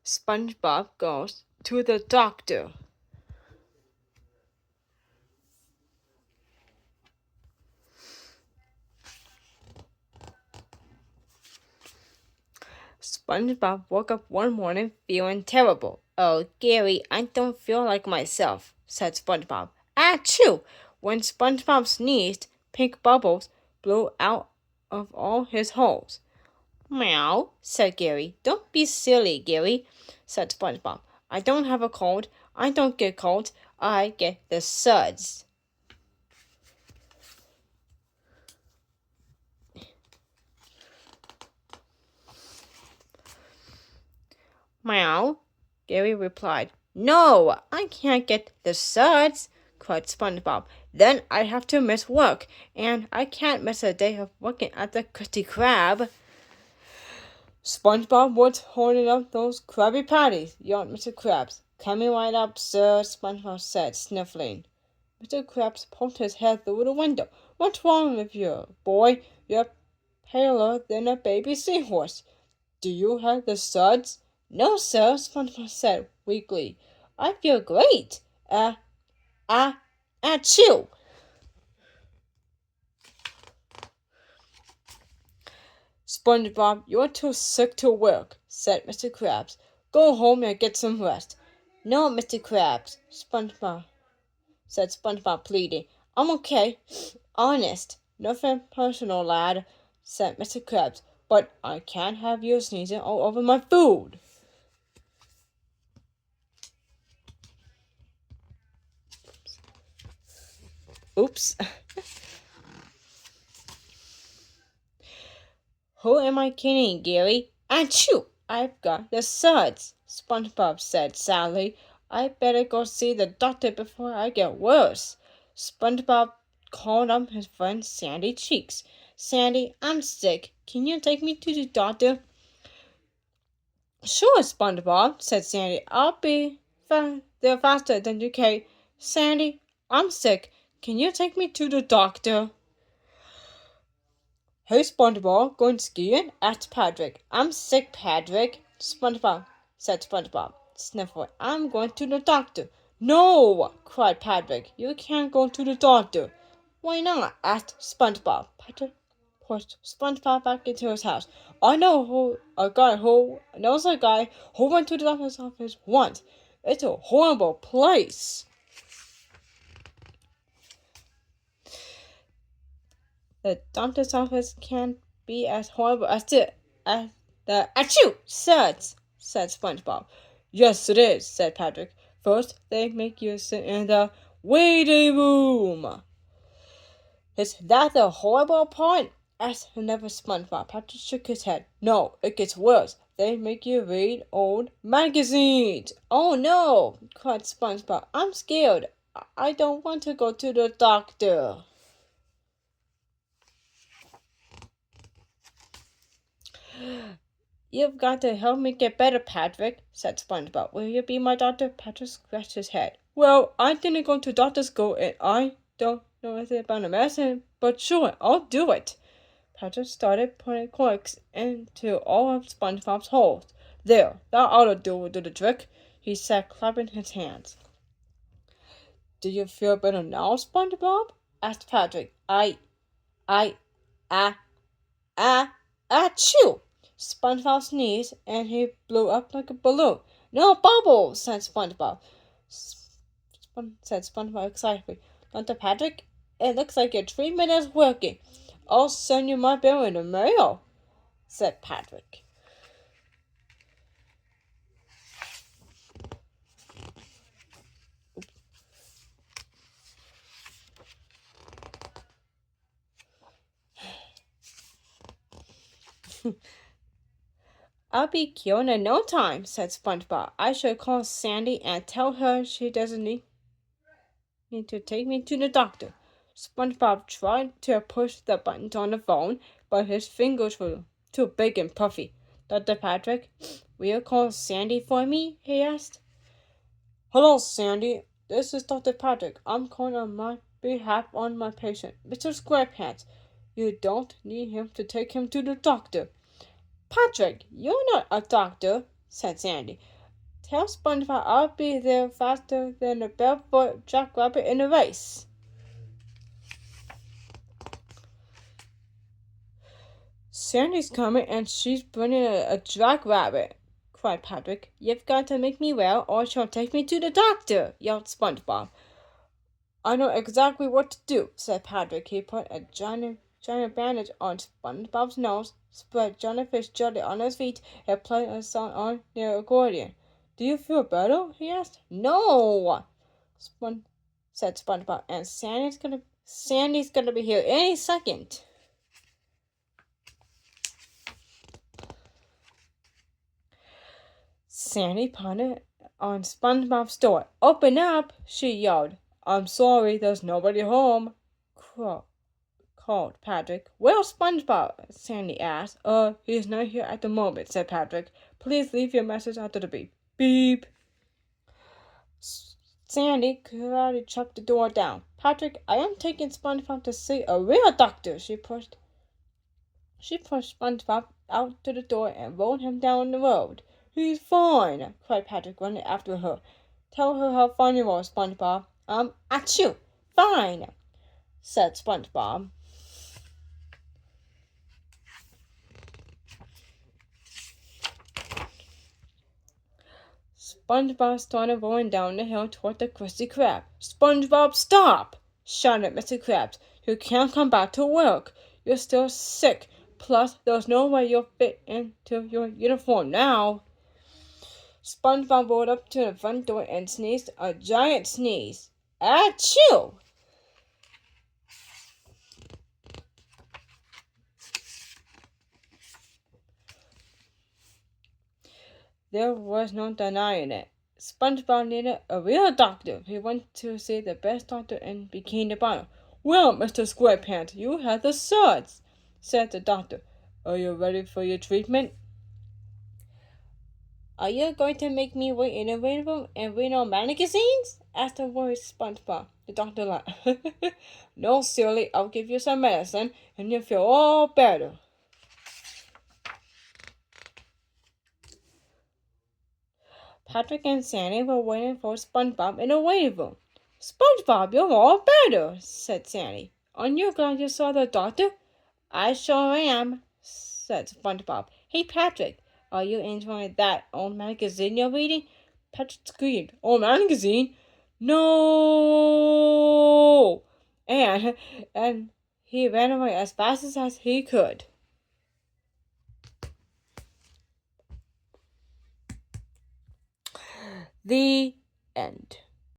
SpongeBob goes to the doctor. SpongeBob woke up one morning feeling terrible. "Oh, Gary, I don't feel like myself," said SpongeBob. Achoo! When SpongeBob sneezed, pink bubbles blew out of all his holes. "Meow," said Gary. "Don't be silly, Gary," said SpongeBob. "I don't have a cold. I don't get colds. I get the suds." "Meow," Gary replied. "No, I can't get the suds," cried SpongeBob. "Then I'd have to miss work, and I can't miss a day of working at the Krusty Krab." "SpongeBob, what's holding up those Krabby Patties?" yawned Mr. Krabs. "Coming right up, sir," SpongeBob said, sniffling. Mr. Krabs poked his head through the window. "What's wrong with you, boy? You're paler than a baby seahorse. Do you have the suds?" "No, sir," SpongeBob said weakly. "I feel great. Achoo!" "SpongeBob, you're too sick to work," said Mr. Krabs. "Go home and get some rest." "No, Mr. Krabs," said SpongeBob, pleading. "I'm okay. Honest. Nothing personal, lad," said Mr. Krabs. "But I can't have you sneezing all over my food." Oops. "Who am I kidding, Gary? Achoo! I've got the suds," SpongeBob said sadly. "I better go see the doctor before I get worse." SpongeBob called up his friend Sandy Cheeks. "Sandy, I'm sick. Can you take me to the doctor?" "Sure, SpongeBob," said Sandy. "I'll be there faster than you can." "Sandy, I'm sick. Can you take me to the doctor?" "Hey, SpongeBob, going skiing?" asked Patrick. "I'm sick, Patrick," said SpongeBob, sniffling. "I'm going to the doctor." "No!" cried Patrick. "You can't go to the doctor." "Why not?" asked SpongeBob. Patrick pushed SpongeBob back into his house. "I know a guy who knows a guy who went to the doctor's office once. It's a horrible place." "The doctor's office can't be as horrible as the achoo suds," said SpongeBob. "Yes, it is," said Patrick. "First, they make you sit in the waiting room." "Is that the horrible part?" asked another SpongeBob. Patrick shook his head. "No, it gets worse. They make you read old magazines." "Oh no!" cried SpongeBob. "I'm scared. I don't want to go to the doctor." "You've got to help me get better, Patrick," said SpongeBob. "Will you be my doctor?" Patrick scratched his head. "Well, I didn't go to doctor school, and I don't know anything about the medicine, but sure, I'll do it." Patrick started putting corks into all of SpongeBob's holes. "There, that ought to do the trick," he said, clapping his hands. "Do you feel better now, SpongeBob?" asked Patrick. I, achoo!" SpongeBob sneezed, and he blew up like a balloon. "No bubbles," said SpongeBob. Said SpongeBob excitedly. "Dr. Patrick, it looks like your treatment is working. I'll send you my bill in the mail," said Patrick. "I'll be cured in no time," said SpongeBob. "I should call Sandy and tell her she doesn't need to take me to the doctor." SpongeBob tried to push the buttons on the phone, but his fingers were too big and puffy. "Dr. Patrick, will you call Sandy for me?" he asked. "Hello, Sandy. This is Dr. Patrick. I'm calling on my behalf on my patient, Mr. SquarePants. You don't need him to take him to the doctor." "Patrick, you're not a doctor," said Sandy. Tell SpongeBob I'll be there faster than a barefoot jackrabbit in a race. Sandy's coming and she's bringing a jackrabbit, cried Patrick. You've got to make me well or she'll take me to the doctor, yelled SpongeBob. I know exactly what to do, said Patrick. He put a giant bandage on SpongeBob's nose, spread jellyfish jelly on his feet, and played a song on the accordion. Do you feel better? He asked. No, said SpongeBob, and Sandy's gonna be here any second. Sandy pounded on SpongeBob's door. Open up, she yelled. I'm sorry, there's nobody home, called Patrick. Where's SpongeBob? Sandy asked. He's not here at the moment, said Patrick. Please leave your message after the beep. Beep. Sandy karate chopped the door down. Patrick, I am taking SpongeBob to see a real doctor. She pushed SpongeBob out to the door and rolled him down the road. He's fine, cried Patrick, running after her. Tell her how fine you are, SpongeBob. Achoo! Fine, said SpongeBob. SpongeBob started rolling down the hill toward the Krusty Krab. SpongeBob, stop! Shouted Mr. Krabs. You can't come back to work. You're still sick. Plus, there's no way you'll fit into your uniform now. SpongeBob rolled up to the front door and sneezed a giant sneeze. Achoo! There was no denying it. SpongeBob needed a real doctor. He went to see the best doctor in Bikini Bottom. Well, Mr. SquarePants, you have the suds, said the doctor. Are you ready for your treatment? Are you going to make me wait in the waiting room and read on magazines? Asked the worried SpongeBob. The doctor laughed. No, silly, I'll give you some medicine and you'll feel all better. Patrick and Sandy were waiting for SpongeBob in the waiting room. SpongeBob, you're all better, said Sandy. Aren't you glad you saw the doctor? I sure am, said SpongeBob. Hey, Patrick, are you enjoying that old magazine you're reading? Patrick screamed. Old magazine? No! And he ran away as fast as he could. The end.